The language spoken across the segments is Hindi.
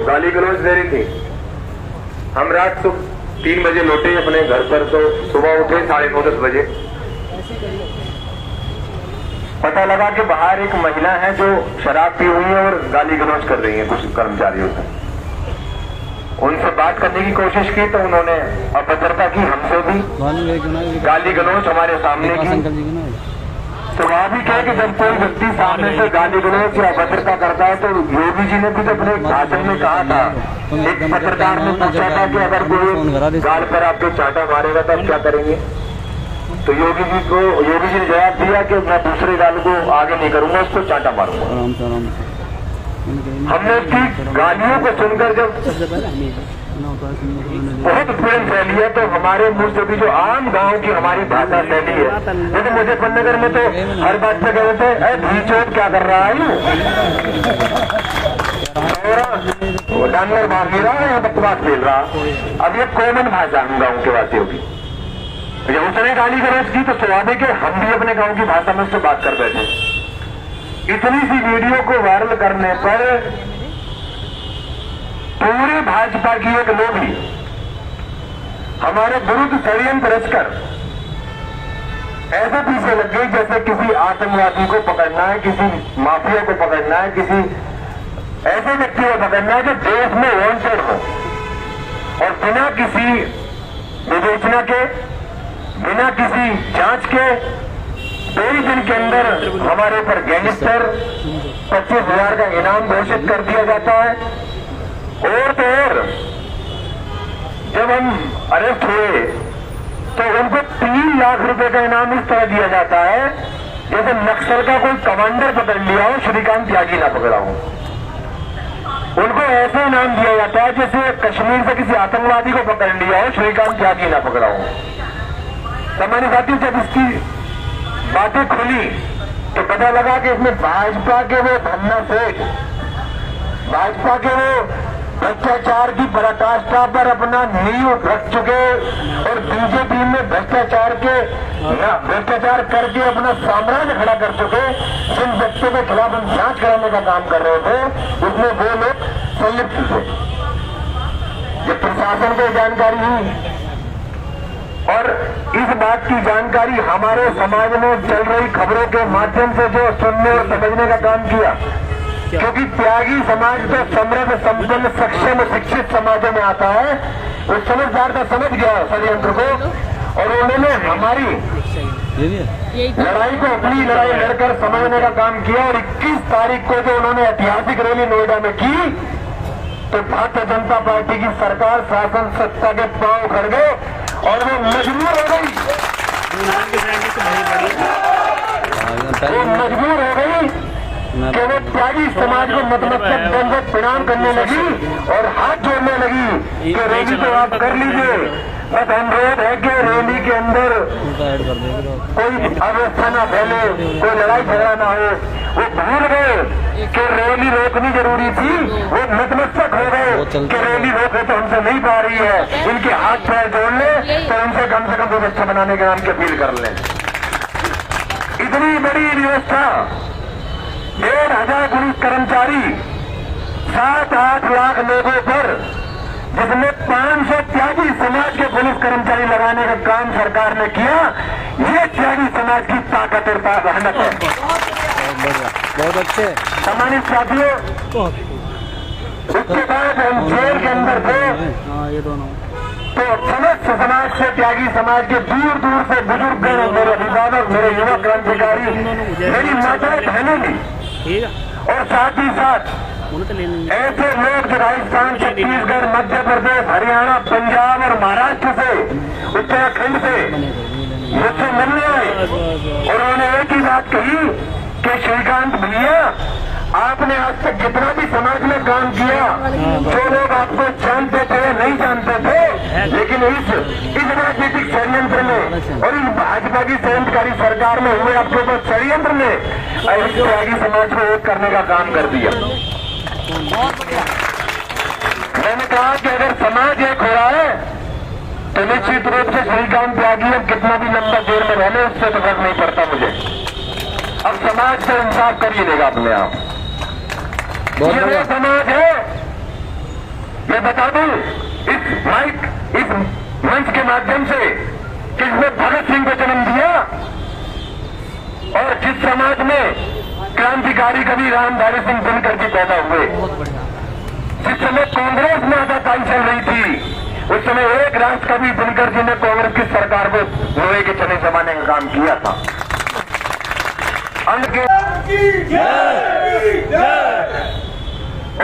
गाली गलौज दे रही थी। हम रात को 3 बजे लौटे अपने घर पर, तो सुबह उठे 9:30-10 बजे, पता लगा कि बाहर एक महिला है जो शराब पी हुई है और गाली गलौज कर रही है कुछ कर्मचारियों से। उनसे बात करने की कोशिश की तो उन्होंने अभद्रता की, हमसे भी गाली गलौज हमारे सामने की। तो वहां भी क्या कि जब कोई व्यक्ति सामने से गाली गलौज या अभद्रता करता है तो योगी जी ने भी तो अपने भाषण में कहा था, एक पत्रकार ने पूछा था कि अगर कोई गाल पर आपको चांटा मारेगा तो आप क्या करेंगे? तो योगी जी ने जवाब दिया कि मैं दूसरे गाल को आगे नहीं करूंगा, उसको चांटा मारूंगा। हमने उसकी गालियों को सुनकर जब बहुत उत्पीड़न फैली है, तो हमारे मुंह से भी जो आम गांव की हमारी भाषा फैली है, जैसे मुजफ्फरनगर में तो हर बात पे कहते हैं भीचोट क्या कर रहा है, वो जानवर मार नहीं रहा है, बकवास खेल रहा। अब ये कॉमन भाषा हम गाँव के वासियों की, जब उसने गाली गलौज की तो स्वाभाविक है हम भी अपने गाँव की भाषा में उससे बात कर बैठे। इतनी सी वीडियो को वायरल करने पर पूरे भाजपा की एक लोभी हमारे विरुद्ध षड्यंत्र रचकर ऐसे पीछे लग गई जैसे किसी आतंकवादी को पकड़ना है, किसी माफिया को पकड़ना है, किसी ऐसे व्यक्ति को पकड़ना है जो देश में वांटेड हो, और बिना किसी विवेचना के, बिना किसी जांच के 2 दिन के अंदर हमारे ऊपर गैंगस्टर 25,000 का इनाम घोषित कर दिया जाता है। और तो और जब हम अरेस्ट हुए तो उनको 3 लाख रुपए का इनाम इस तरह दिया जाता है जैसे नक्सल का कोई कमांडर पकड़ लिया हो, श्रीकांत त्यागी ना पकड़ा हो। उनको ऐसे इनाम दिया जाता है जैसे कश्मीर से किसी आतंकवादी को पकड़ लिया हो, श्रीकांत त्यागी ना पकड़ा हो। सामान्य साथी, जब इसकी बातें खुली तो पता लगा कि इसमें भाजपा के वो धन्ना सेठ, भाजपा के वो भ्रष्टाचार की पराकाष्ठा पर अपना नींव रख चुके और बीजेपी में भ्रष्टाचार करके अपना साम्राज्य खड़ा कर चुके जिन व्यक्तियों के खिलाफ हम जांच कराने का काम कर रहे थे, उसमें वो लोग संलिप्त थे। ये प्रशासन को जानकारी हुई और इस बात की जानकारी हमारे समाज में चल रही खबरों के माध्यम से जो सुनने और समझने का काम किया, क्योंकि त्यागी समाज तो समृद्ध, संपन्न, सक्षम, शिक्षित समाजों में आता है। वो समझदार था, समझ गया षड्यंत्र को, और उन्होंने हमारी लड़ाई को अपनी लड़ाई लड़कर समझने का काम किया। और 21 तारीख को जो उन्होंने ऐतिहासिक रैली नोएडा में की तो भारतीय जनता पार्टी की सरकार, शासन, सत्ता के पांव उखड़ गए और वो मजबूर हो गई, कि वो त्यागी समाज को नतमस्तक बनकर प्रणाम करने लगी और हाथ जोड़ने लगी कि रैली तो आप कर लीजिए, बस अनुरोध है कि रैली के अंदर कोई अवस्था न फैले, कोई लड़ाई झगड़ा ना हो। वो भूल गए कि रैली रोकनी जरूरी थी, वो नतमस्तक हो गए कि रैली रोके तो हमसे नहीं पा रही है, इनके हाथ पैर जोड़ ले तो उनसे कम से कम व्यवस्था बनाने के नाम की अपील कर लें। इतनी बड़ी व्यवस्था, 1,500 पुलिस कर्मचारी, 7-8 लाख लोगों पर, जिसमें 500 त्यागी समाज के पुलिस कर्मचारी लगाने का काम सरकार ने किया। ये त्यागी समाज की ताकत और मेहनत है। बहुत अच्छे सम्मानित साथियों, उसके बाद हम जेल के अंदर थे तो समस्त समाज से, त्यागी समाज के दूर दूर से बुजुर्ग, मेरे अभिभावक, मेरे युवा क्रांतिकारी, मेरी माताएं बहनें भी, और साथ ही साथ ऐसे लोग जो राजस्थान, छत्तीसगढ़, मध्य प्रदेश, हरियाणा, पंजाब और महाराष्ट्र से, उत्तराखंड से मुझसे मिलने आए और उन्होंने एक ही बात कही कि श्रीकांत भैया, आपने आज तक जितना भी समाज में काम किया, जो लोग आपको जानते थे नहीं जानते थे, लेकिन इस राजनीतिक षड्यंत्र में और इस भाजपा की षड्यंत्रकारी सरकार में हुए आपके ऊपर षड्यंत्र ने त्यागी समाज को एक करने का काम कर दिया। मैंने कहा कि अगर समाज एक हो रहा है तो निश्चित रूप से श्रीकांत त्यागी अब कितना भी लंबा देर में रहने, उससे तो फर्क नहीं पड़ता मुझे। अब समाज से इंसाफ कर ही देगा अपने आप। ये वो समाज है मैं बता दूं इस माइक, इस मंच के माध्यम से किसने भगत सिंह को जन्म दिया और जिस समाज में क्रांतिकारी कवि रामधारी सिंह दिनकर जी पैदा हुए, जिस समय कांग्रेस में आताताई चल रही थी, उस समय एक राष्ट्र कवि दिनकर जी ने कांग्रेस की सरकार को लोहे के चने जमाने का काम किया था। अंत के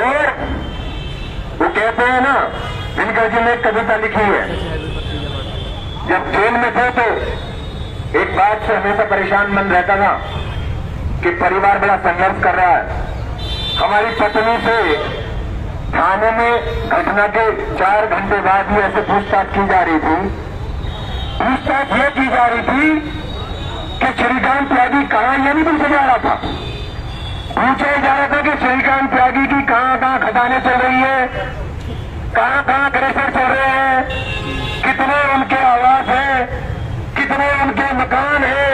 और वो कहते हैं ना, दिनकर जी ने एक कविता लिखी है, जब जेल में थे तो एक बात से हमेशा परेशान मन रहता था कि परिवार बड़ा संघर्ष कर रहा है। हमारी पत्नी से थाने में घटना के 4 घंटे बाद ही ऐसे पूछताछ की जा रही थी। पूछताछ ये की जा रही थी कि श्रीकांत त्यागी कहाँ, ये नहीं पूछा जा रहा था, पूछा जा रहा था कि श्रीकांत त्यागी की कहाँ कहाँ खदानें चल रही है, कहाँ कहाँ क्रशर चल रहे हैं, कितने उनके आवास है, कितने उनके मकान है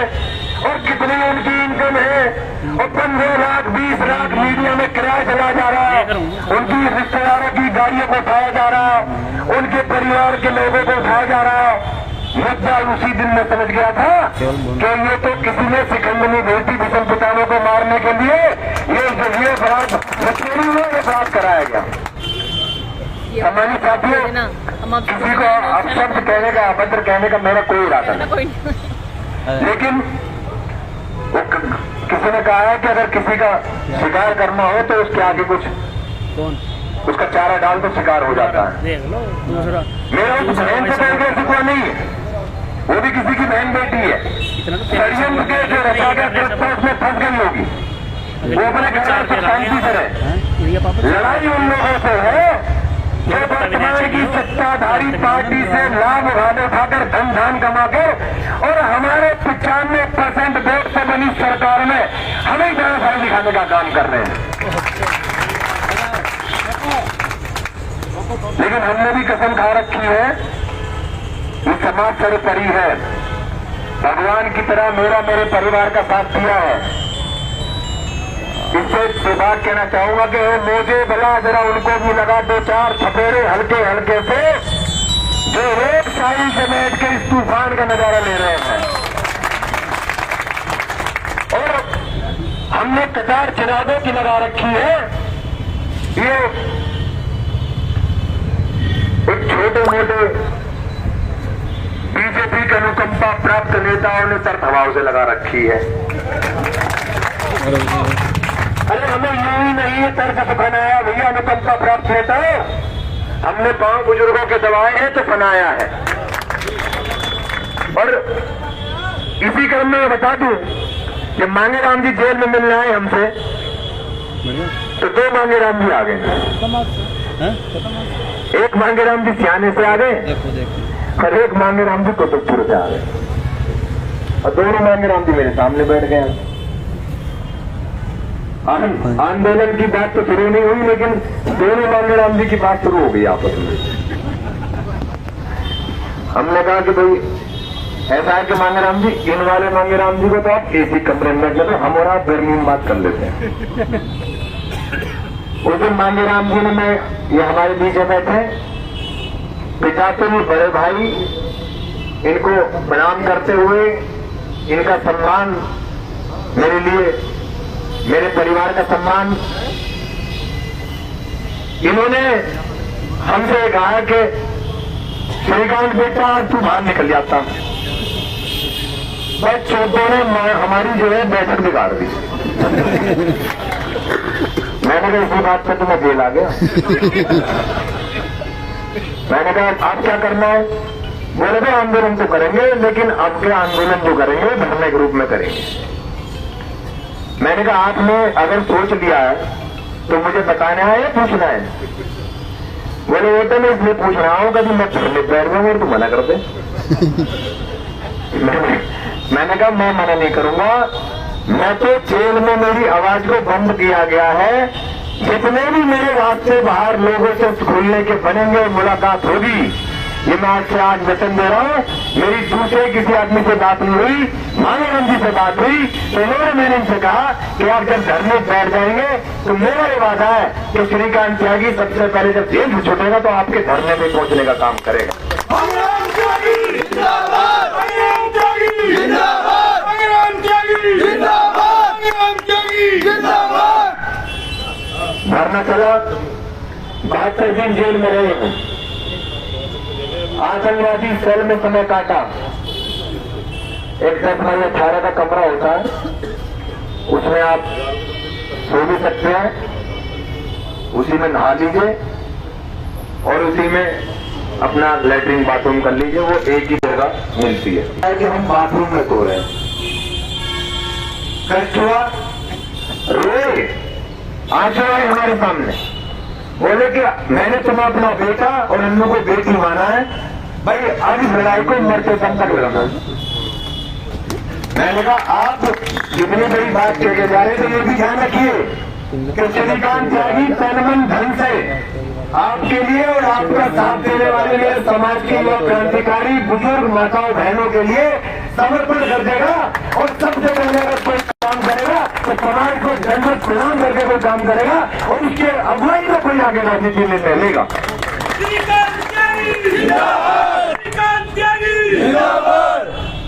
और कितनी उनकी इनकम है, और 15 लाख 20 लाख मीडिया में किराया चला जा रहा है, उनकी रिश्तेदारों की गाड़ियों को उठाया जा रहा, उनके परिवार के लोगों को उठाया जा रहा। मुद्दा उसी दिन में समझ गया था कि ये तो किसी ने सिकंदनी बेटी भीषम पिताओं को मारने के लिए ये अपराध बच्चों में अपराध कराया गया। हमारी साथियों, किसी को अपशब्द कहने का, अभद्र कहने का मेरा कोई इरादा नहीं, लेकिन वो किसी ने कहा है कि अगर किसी का शिकार करना हो तो उसके आगे कुछ उसका चारा डाल तो शिकार हो जाता है। मेरा उस बहन से कोई शिकवा नहीं है, वो भी किसी की बहन बेटी है। षड्यंत्र के जो रचा गया गिरफ्तार उसमें फंस गई होगी, वो अपने घर से शांति से रहे। लड़ाई उन लोगों से है जो वर्तमान की सत्ताधारी पार्टी से लाभ उठाकर धन धान कमाकर और हमारे 95% वोट से बनी सरकार में हमें जानासारी दिखाने का काम कर रहे हैं। लेकिन हमने भी कसम खा रखी है, ये समाज सर्वोपरि है, भगवान की तरह मेरे परिवार का साथ दिया है। इससे बात कहना चाहूंगा कि मुझे भला जरा उनको भी लगा 2-4 थपेड़े हल्के हल्के से, जो एक साई से बैठ के इस तूफान का नजारा ले रहे हैं। और हमने कतार चिरागों की लगा रखी है। ये एक छोटे मोटे बीजेपी के अनुकंपा प्राप्त नेताओं ने तर्क हवाओं से लगा रखी है। अरे हमें यूं ही नहीं तर्क से बनाया भैया, अनुकंपा प्राप्त नेता हमने 5 बुजुर्गों के दबाए हैं तो बनाया है। और इसी क्रम में बता दूं कि मांगेराम जी जेल में मिलने आए हमसे तो 2 मांगेराम जी आ गए। एक मांगेराम जी सियाने से आ गए और एक मांगेराम जी कुतुबपुर से आ गए, और दोनों मांगेराम जी मेरे सामने बैठ गए। आंदोलन की बात तो शुरू नहीं हुई, लेकिन दोनों मांगेराम जी की बात शुरू हो गई आपस में। हमने कहा कि भाई ऐसा है कि मांगेराम जी, इन वाले मांगेराम जी को तो आप एसी कमरे में रख लेते, हम और आप गर्मी में बात कर लेते हैं। उस दिन मांगेराम जी ने, मैं ये हमारे बीच में बैठे पिता तो बड़े भाई, इनको प्रणाम करते हुए इनका सम्मान, मेरे लिए मेरे परिवार का सम्मान, इन्होंने हमसे कहा कि श्रीकांत बेटा तू बाहर निकल जाता, बस छोटों ने हमारी जो है बैठक बिगाड़ दी। मैंने कहा इसी बात पे तो मैं जेल आ गया। मैंने कहा आप क्या करना है? बोले तो आंदोलन तो करेंगे, लेकिन अब के आंदोलन जो करेंगे धरने के रूप में करेंगे। मैंने कहा आपने अगर सोच लिया है तो मुझे बताना है या पूछना है? बोले वो तो मैं इसलिए पूछ रहा हूँ कभी मैं धरने बैठ जाऊंगा और तू मना कर दे। मैंने कहा मैं मना नहीं करूंगा, मैं तो जेल में मेरी आवाज को बंद किया गया है, जितने भी मेरे रास्ते बाहर लोगों से खुलने के बनेंगे, मुलाकात होगी, ये मैं आपसे आज वचन दे रहा हूँ। मेरी दूसरे किसी आदमी से बात नहीं हुई, मानव जी से बात हुई, तो उन्होंने मैंने इनसे कहा कि आप जब धरने में बैठ जाएंगे तो मेरा ये वादा है कि श्रीकांत त्यागी सबसे पहले जब जेल से छूटेगा तो आपके धरने पे पहुंचने का काम करेगा। धरना चला, 72 दिन जेल में रहे हैं, आतंकवादी सेल में समय काटा। एक 10x18 का कमरा होता है, उसमें आप सो भी सकते हैं, उसी में नहा लीजिए और उसी में अपना लेटरिन बाथरूम कर लीजिए, वो एक ही जगह मिलती है कि हम बाथरूम में सो रहे हैं। कष्ट हुआ, रोए, आंसू आए हमारे सामने, बोले कि मैंने तुम्हें अपना बेटा और हम लोग को बेटी माना है, भाई आज इस लड़ाई को मरते दम तक लड़ना। मैंने कहा आप जितनी बड़ी बात कह के जा रहे तो ये भी ध्यान रखिए कि श्रीकांत त्यागी तन मन धन से आपके लिए और आपका साथ देने वाले लिए समाज के युवा क्रांतिकारी बुजुर्ग माताओं बहनों के लिए समर्पण कर देगा और सबसे पहले अगर कोई काम करेगा तो समाज को दंडवत प्रदान करके कोई काम करेगा और उसके अगुवाई में कोई आगे राजनीति में लेगा।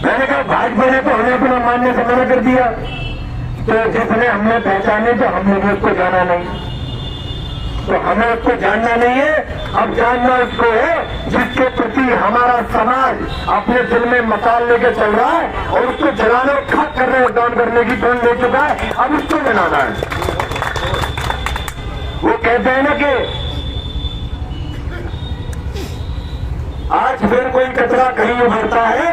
मैंने कहा भाजपा ने तो हमें अपना मानने से मना कर दिया, तो जिसने हमने पहचाने तो हमने भी उसको जाना नहीं, तो हमें उसको जानना नहीं है। अब जानना उसको है जिसके प्रति हमारा समाज अपने दिल में मसाल लेके चल रहा है और उसको जलाने और खाक करने और डाउन करने की टोन ले चुका है, अब उसको बनाना है। वो कहते हैं ना कि आज फिर कोई कचरा कहीं उभरता है,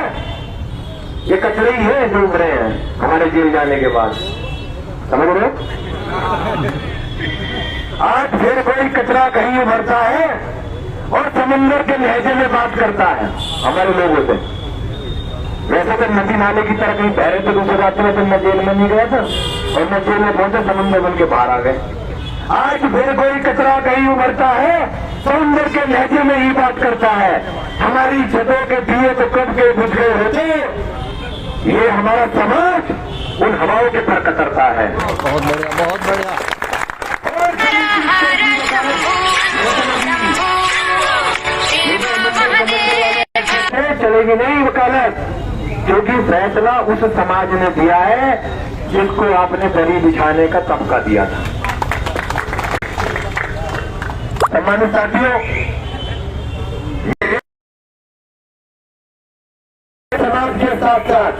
ये कचरे ही है जो उभरे हैं हमारे जेल जाने के बाद, समझ रहे हो? आज फिर कोई कचरा कहीं उभरता है और समुद्र के लहजे में बात करता है हमारे लोगों से। वैसे तो नदी नाले की तरह कहीं बह रहे थे दूसरे रास्ते में, तो मैं जेल में नहीं गया था और मैं जेल में पहुंचा, समुद्र बन के बाहर आ गए। आज फिर कोई कचरा कहीं उभरता है, समुद्र के लहजे में ही बात करता है। हमारी छतों के दिए तो कब के बुझ गए होते, ये हमारा समाज उन हवाओं के पर कतरता है। बहुत बढ़िया, बहुत बढ़िया। चलेगी नहीं वकालत, क्योंकि फैसला उस समाज ने दिया है जिसको आपने दरी बिछाने का तमका दिया था। सम्मानित साथियों, समाज के साथ साथ